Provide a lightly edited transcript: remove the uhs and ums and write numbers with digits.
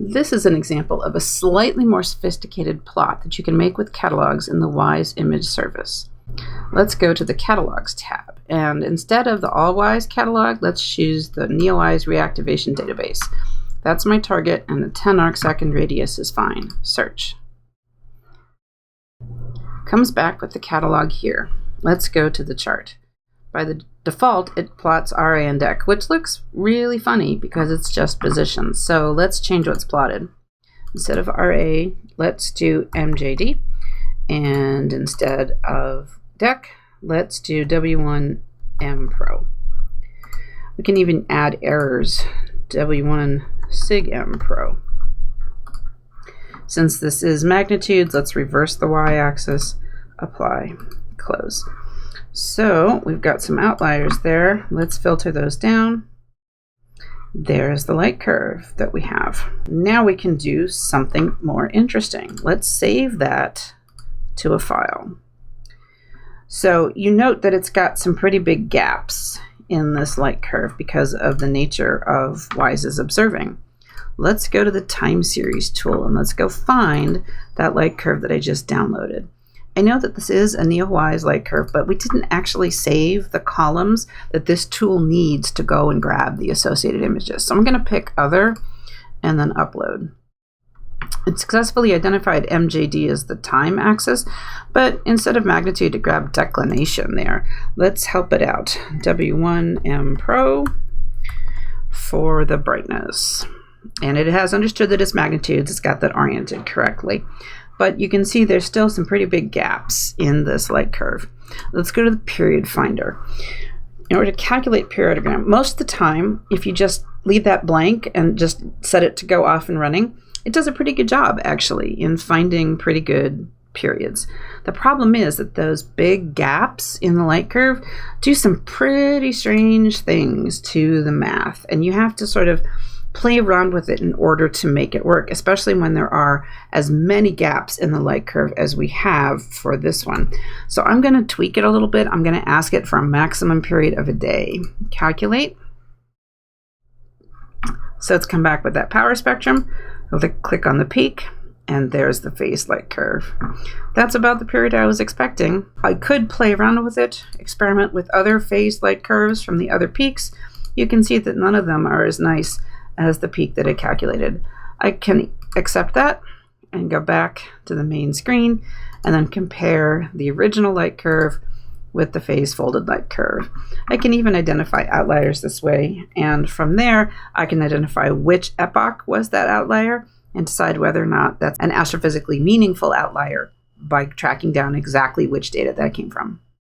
This is an example of a slightly more sophisticated plot that you can make with catalogs in the WISE image service. Let's go to the Catalogs tab, and instead of the All-WISE catalog, let's choose the NeoWISE reactivation database. That's my target, and the 10 arcsecond radius is fine. Search. Comes back with the catalog here. Let's go to the chart. By the default, it plots RA and DEC, which looks really funny because it's just positions. So let's change what's plotted. Instead of RA, let's do MJD, and instead of DEC, let's do W1M Pro. We can even add errors, W1 Sig M Pro. Since this is magnitudes, let's reverse the y-axis, apply, close. So we've got some outliers there. Let's filter those down. There's the light curve that we have. Now we can do something more interesting. Let's save that to a file. So you note that it's got some pretty big gaps in this light curve because of the nature of WISE's observing. Let's go to the time series tool and let's go find that light curve that I just downloaded. I know that this is a NeoWISE light curve, but we didn't actually save the columns that this tool needs to go and grab the associated images. So I'm going to pick Other and then Upload. It successfully identified MJD as the time axis, but instead of magnitude, it grabbed declination there. Let's help it out. W1M Pro for the brightness. And it has understood that it's magnitudes. It's got that oriented correctly. But you can see there's still some pretty big gaps in this light curve. Let's go to the period finder. In order to calculate periodogram, most of the time, if you just leave that blank and just set it to go off and running, it does a pretty good job, actually, in finding pretty good periods. The problem is that those big gaps in the light curve do some pretty strange things to the math, and you have to sort of play around with it in order to make it work, especially when there are as many gaps in the light curve as we have for this one. So I'm going to tweak it a little bit. I'm going to ask it for a maximum period of a day. Calculate. So it's come back with that power spectrum. I'll click on the peak, and there's the phase light curve. That's about the period I was expecting. I could play around with it, experiment with other phase light curves from the other peaks. You can see that none of them are as nice as the peak that I calculated. I can accept that and go back to the main screen and then compare the original light curve with the phase folded light curve. I can even identify outliers this way, and from there I can identify which epoch was that outlier and decide whether or not that's an astrophysically meaningful outlier by tracking down exactly which data that came from.